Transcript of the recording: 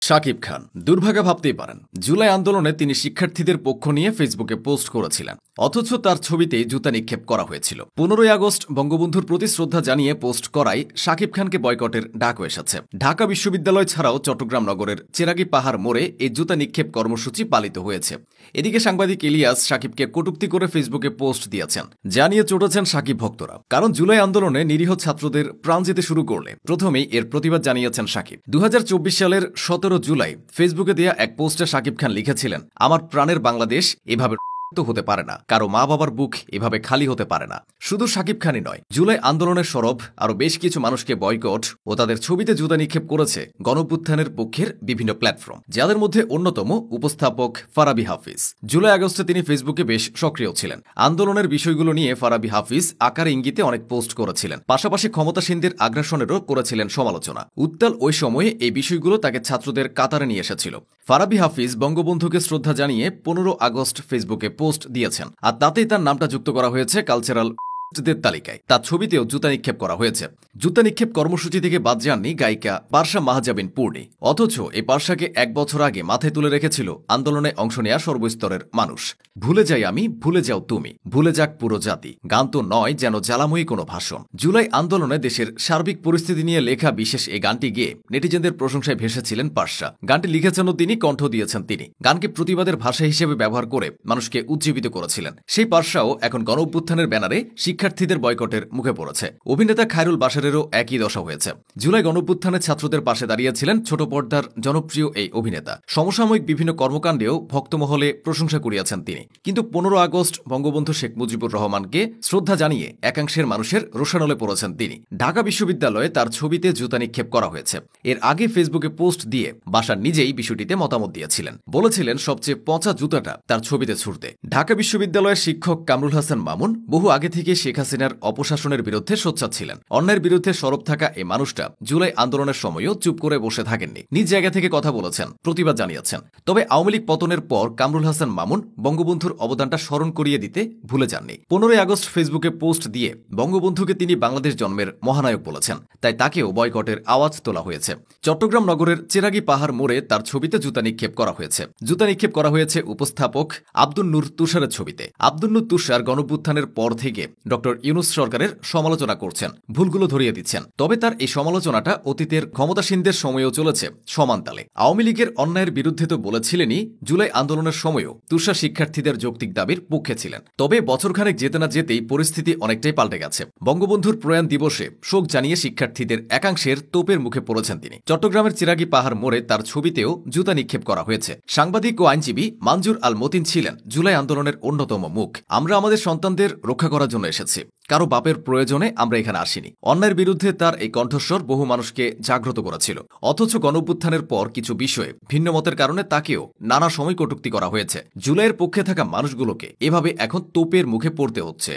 শাকিব খান দুর্ভাগা ভাবতেই পারেন। জুলাই আন্দোলনে তিনি শিক্ষার্থীদের পক্ষ নিয়ে ফেসবুকে পোস্ট করেছিলেন, অথচ তার ছবিতে জুতা নিক্ষেপ করা হয়েছিল। 15ই আগস্ট বঙ্গবন্ধুর প্রতি শ্রদ্ধা জানিয়ে পোস্ট করায় শাকিব খানকে বয়কটের ডাকও এসেছে। ঢাকা বিশ্ববিদ্যালয় ছাড়াও চট্টগ্রাম নগরের চেরাগী পাহাড় মোড়ে এই জুতা নিক্ষেপ কর্মসূচি পালিত হয়েছে। এদিকে সাংবাদিক ইলিয়াস শাকিবকে কটূক্তি করে ফেসবুকে পোস্ট দিয়েছেন, যা নিয়ে চটেছেন শাকিব ভক্তরা। কারণ জুলাই আন্দোলনে নিরীহ ছাত্রদের প্রাণ যেতে শুরু করলে প্রথমেই এর প্রতিবাদ জানিয়েছেন শাকিব। 2024 সালের 17 জুলাই ফেসবুকে দেয়া এক পোস্টে শাকিব খান লিখেছিলেন, আমার প্রাণের বাংলাদেশ এভাবে হতে পারে না, কারো মা বাবার বুক এভাবে খালি হতে পারে না। শুধু শাকিব খানই নয়, জুলাই আন্দোলনের সরব আরও বেশ কিছু মানুষকে বয়কট ও তাদের ছবিতে জুতা নিক্ষেপ করেছে গণঅভ্যুত্থানের পক্ষের বিভিন্ন প্ল্যাটফর্ম, যাদের মধ্যে অন্যতম উপস্থাপক ফারাবী হাফিজ। জুলাই আগস্টে তিনি ফেসবুকে বেশ সক্রিয় ছিলেন। আন্দোলনের বিষয়গুলো নিয়ে ফারাবী হাফিজ আকারে ইঙ্গিতে অনেক পোস্ট করেছিলেন, পাশাপাশি ক্ষমতাসীনদের আগ্রাসনেরও করেছিলেন সমালোচনা। উত্তাল ওই সময়ে এই বিষয়গুলো তাকে ছাত্রদের কাতারে নিয়ে এসেছিল। ফারাবী হাফিজ বঙ্গবন্ধুকে শ্রদ্ধা জানিয়ে 15 আগস্ট ফেসবুকে পোস্ট দিয়েছেন, আর তাতেই তার নামটা যুক্ত করা হয়েছে কালচারাল তালিকায়। তার ছবিতেও জুতা নিক্ষেপ করা হয়েছে। জুতা নিক্ষেপ কর্মসূচি থেকে বাদ যাননি গায়িকা পারসা মাহজাবিন পূর্ণি, অথচ এই পারসাকে 1 বছর আগে মাথায় তুলে রেখেছিল আন্দোলনে অংশ নেয়া সর্বস্তরের মানুষ। ভুলে যাই আমি, ভুলে যাও তুমি, ভুলে যাক পুরো জাতি, গান তো নয় যেন জ্বালাময়ী কোনো ভাষণ। জুলাই আন্দোলনে দেশের সার্বিক পরিস্থিতি নিয়ে লেখা বিশেষ এই গানটি গেয়ে নেটিজেনদের প্রশংসায় ভেসেছিলেন পারসা। গানটি লিখেছেনও তিনি, কণ্ঠ দিয়েছেন তিনি। গানকে প্রতিবাদের ভাষা হিসেবে ব্যবহার করে মানুষকে উজ্জীবিত করেছিলেন। সেই পারসাও এখন গণঅভ্যুত্থানের ব্যানারে শিক্ষার্থীদের বয়কটের মুখে পড়েছে। অভিনেতা খায়রুল বাশারেরও একই দশা হয়েছে। জুলাই গণঅভ্যুত্থানে ছাত্রদের পাশে দাঁড়িয়েছিলেন ছোট পর্দার জনপ্রিয় এই অভিনেতা। সমসাময়িক বিভিন্ন কর্মকাণ্ডেও ভক্তমহলে প্রশংসা কুড়িয়েছেন তিনি। কিন্তু 15 আগস্ট বঙ্গবন্ধু শেখ মুজিবুর রহমানকে শ্রদ্ধা জানিয়ে একাংশের মানুষের রোষানলে পড়েছেন তিনি। ঢাকা বিশ্ববিদ্যালয়ে তার ছবিতে জুতা নিক্ষেপ করা হয়েছে। এর আগে ফেসবুকে পোস্ট দিয়ে বাশার নিজেই বিষয়টিতে মতামত দিয়েছিলেন, বলেছিলেন সবচেয়ে পচা জুতাটা তার ছবিতে ছুড়তে। ঢাকা বিশ্ববিদ্যালয়ের শিক্ষক কামরুল হাসান মামুন বহু আগে থেকে শেখ হাসিনার অপশাসনের বিরুদ্ধে সোচ্চার ছিলেন। অন্যের বিরুদ্ধে সরব থাকা এই মানুষটা জুলাই আন্দোলনের সময়ও চুপ করে বসে থাকেননি, নিজ জায়গা থেকে কথা বলেছেন, প্রতিবাদ জানিয়েছেন। তবে আওয়ামী লীগ পতনের পর কামরুল হাসান মামুন বঙ্গবন্ধুর অবদানটা স্মরণ করিয়ে দিতে ভুলে যাননি। 15 আগস্ট ফেসবুকে পোস্ট দিয়ে বঙ্গবন্ধুকে তিনি বাংলাদেশ জন্মের মহানায়ক বলেছেন, তাই তাকেও বয়কটের আওয়াজ তোলা হয়েছে। চট্টগ্রাম নগরের চেরাগী পাহাড় মোড়ে তার ছবিতে জুতা নিক্ষেপ করা হয়েছে। জুতা নিক্ষেপ করা হয়েছে উপস্থাপক আব্দুন নূর তুষারের ছবিতে। আব্দুন নূর তুষার গণঅভ্যুত্থানের পর থেকে ডক্টর ইউনূস সরকারের সমালোচনা করছেন, ভুলগুলো ধরিয়ে দিচ্ছেন। তবে তার এই সমালোচনাটা অতীতের ক্ষমতাসীনদের সময়েও চলেছে সমান তালে। আওয়ামী লীগের অন্যায়ের বিরুদ্ধে তো বলেছিলেনই, জুলাই আন্দোলনের সময়ও তুষার শিক্ষার্থীদের যৌক্তিক দাবির পক্ষে ছিলেন। তবে বছরখানেক যেতে না যেতেই পরিস্থিতি অনেকটাই পাল্টে গেছে। বঙ্গবন্ধুর প্রয়াণ দিবসে শোক জানিয়ে শিক্ষার্থীদের একাংশের তোপের মুখে পড়েছেন তিনি। চট্টগ্রামের চেরাগী পাহাড় মোড়ে তার ছবিতেও জুতা নিক্ষেপ করা হয়েছে। সাংবাদিক ও আইনজীবী মানজুর আল মতিন ছিলেন জুলাই আন্দোলনের অন্যতম মুখ। আমরা আমাদের সন্তানদের রক্ষা করার জন্য এসেছি, কারো বাপের প্রয়োজনে আমরা এখানে আসিনি। অন্যায়ের বিরুদ্ধে তার এই কণ্ঠস্বর বহু মানুষকে জাগ্রত করেছিল। অথচ গণঅভ্যুত্থানের পর কিছু বিষয়ে ভিন্ন মতের কারণে তাকেও নানা সময় কটূক্তি করা হয়েছে। জুলাইয়ের পক্ষে থাকা মানুষগুলোকে এভাবে এখন তোপের মুখে পড়তে হচ্ছে।